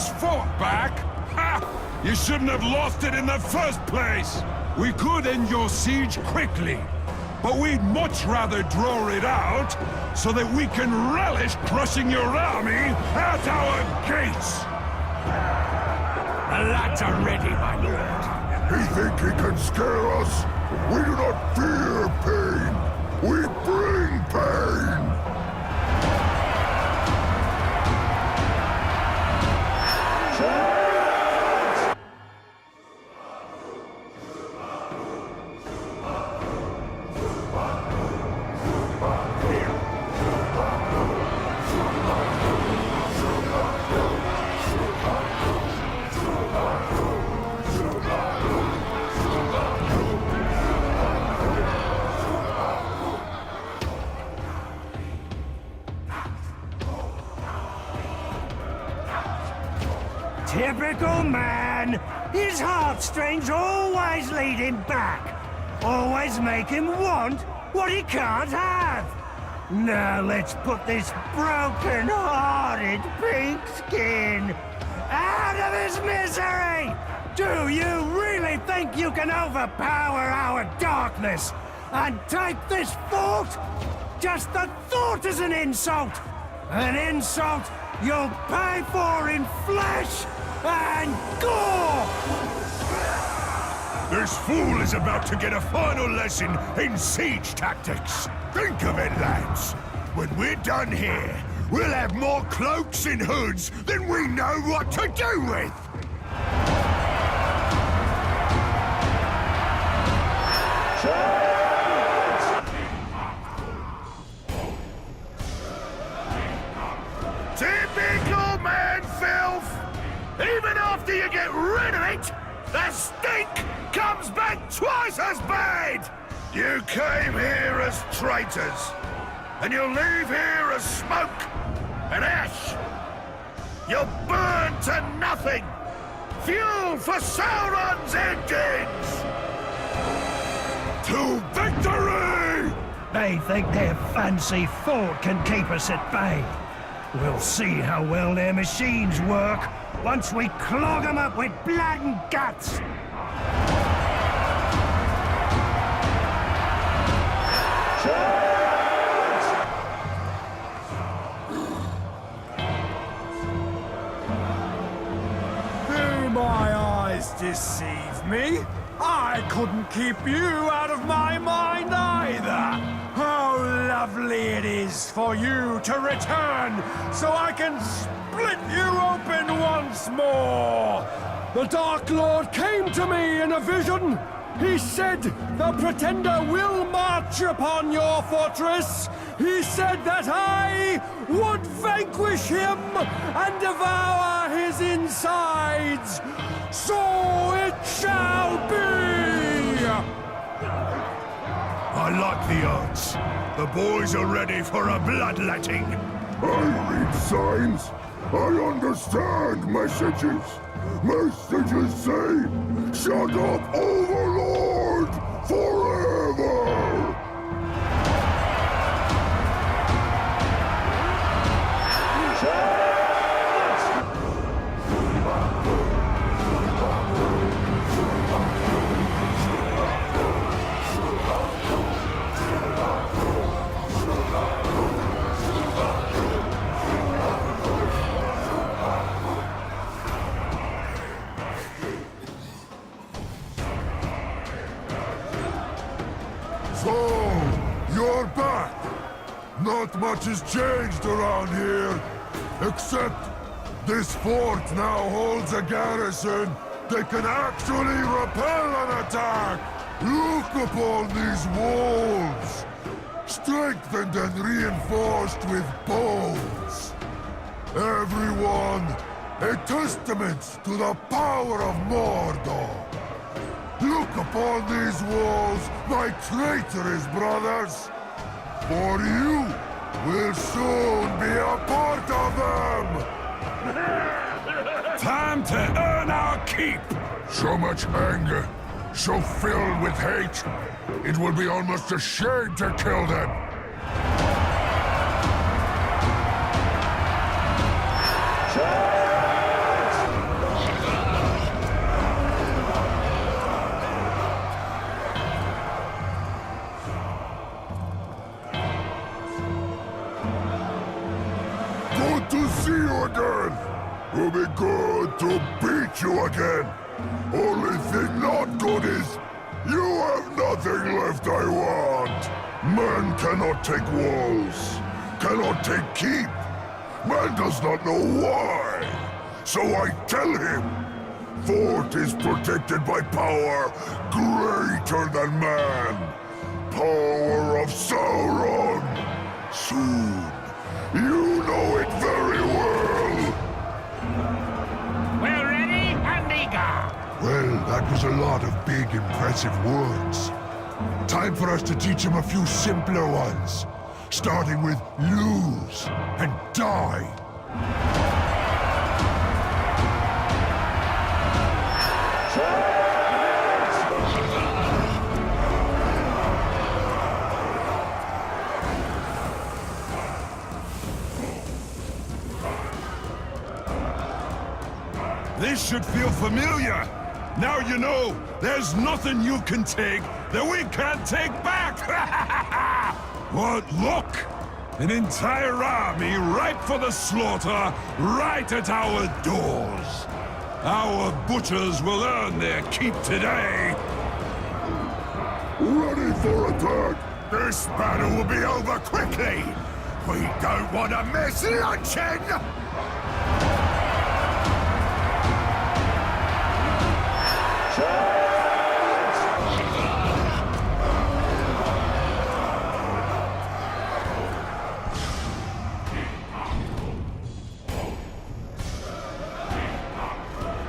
this fort back? Ha! You shouldn't have lost it in the first place! We could end your siege quickly, but we'd much rather draw it out so that we can relish crushing your army at our gates! The lads are ready, my lord. He think he can scare us? We do not fear pain. We bring pain. Typical man! His heartstrings always lead him back. Always make him want what he can't have. Now let's put this broken-hearted pink skin out of his misery! Do you really think you can overpower our darkness and take this fort? Just the thought is an insult! An insult you'll pay for in flesh and gore! This fool is about to get a final lesson in siege tactics. Think of it, lads. When we're done here, we'll have more cloaks and hoods than we know what to do with. Typical man filth! Even after you get rid of it, the stink comes back twice as bad! You came here as traitors, and you'll leave here as smoke and ash. You'll burn to nothing! Fuel for Sauron's engines! To victory! They think their fancy fort can keep us at bay. We'll see how well their machines work once we clog them up with blood and guts. Do my eyes deceive me? I couldn't keep you out of my mind either. How lovely it is for you to return so I can split you open once more. The Dark Lord came to me in a vision. He said the Pretender will march upon your fortress. He said that I would vanquish him and devour his insides. So it shall be! I like the odds. The boys are ready for a bloodletting. I read signs. I understand messages. Messages say, shut up, Overlord, forever! So, you're back. Not much has changed around here, except this fort now holds a garrison that can actually repel an attack. Look upon these walls, strengthened and reinforced with bones. Everyone, a testament to the power of Mordor. Look upon these walls, my traitorous brothers, for you will soon be a part of them! Time to earn our keep! So much anger, so filled with hate, it will be almost a shame to kill them! to beat you again. Only thing not good is you have nothing left I want. Man cannot take walls, cannot take keep. Man does not know why. So I tell him, fort is protected by power greater than man. Power of Sauron. Soon, you know it very well. We're ready and eager. Well, that was a lot of big, impressive words. Time for us to teach him a few simpler ones. Starting with lose and die. This should feel familiar. Now you know, there's nothing you can take that we can't take back! What luck! An entire army ripe for the slaughter, right at our doors. Our butchers will earn their keep today. Ready for attack! This battle will be over quickly! We don't want to miss luncheon!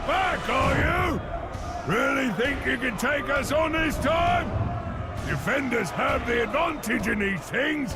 Back, are you? Really think you can take us on this time? Defenders have the advantage in these things.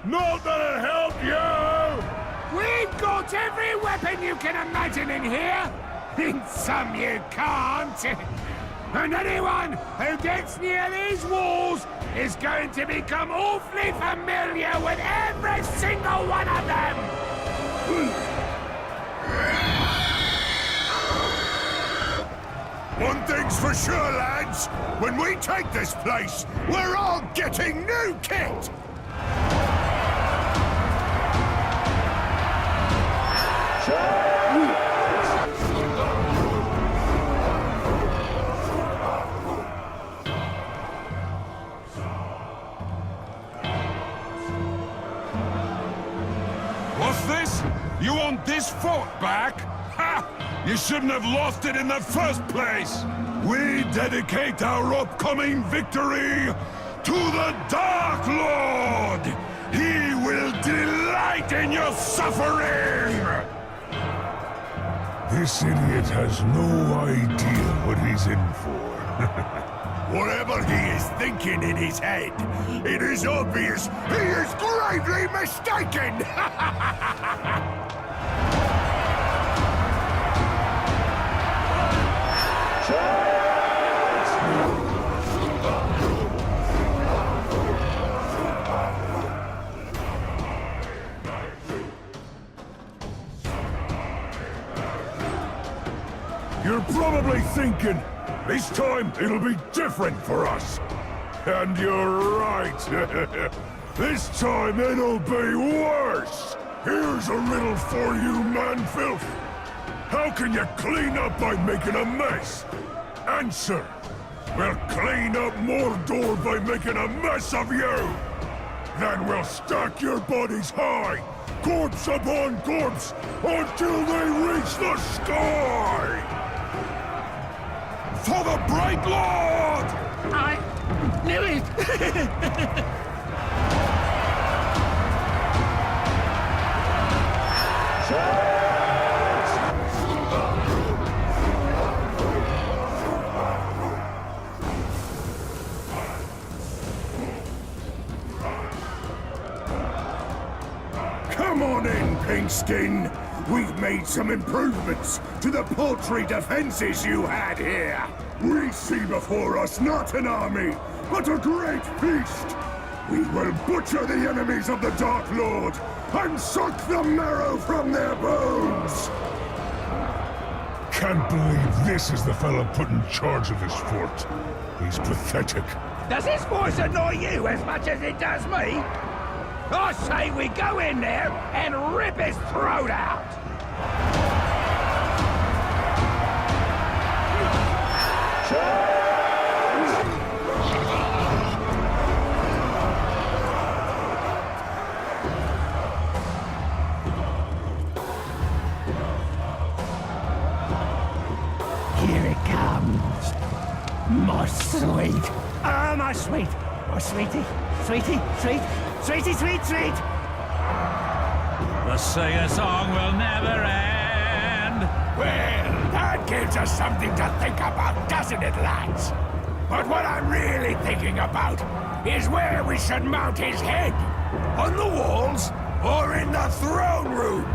Not that it'll help you! We've got every weapon you can imagine in here. In some you can't. And anyone who gets near these walls is going to become awfully familiar with every single one of them. One thing's for sure, lads. When we take this place, we're all getting new kit! What's this? You want this fort back? Ha! You shouldn't have lost it in the first place! We dedicate our upcoming victory to the Dark Lord! He will delight in your suffering! This idiot has no idea what he's in for. Whatever he is thinking in his head, it is obvious he is gravely mistaken! You're probably thinking, this time it'll be different for us. And you're right. This time it'll be worse. Here's a riddle for you, man-filth. How can you clean up by making a mess? Answer. We'll clean up Mordor by making a mess of you. Then we'll stack your bodies high, corpse upon corpse, until they reach the sky! For the Bright Lord! I knew it. Come on in, Pinkskin! We've made some improvements to the paltry defenses you had here. We see before us not an army, but a great feast. We will butcher the enemies of the Dark Lord and suck the marrow from their bones. Can't believe this is the fella put in charge of this fort. He's pathetic. Does his voice annoy you as much as it does me? I say we go in there and rip his throat out. it comes. My sweet. Ah, my sweet. My sweetie. Sweetie, sweet. Sweetie, sweet, sweet. The sing-a-song will never end. Well, that gives us something to think about, doesn't it, lads? But what I'm really thinking about is where we should mount his head. On the walls or in the throne room?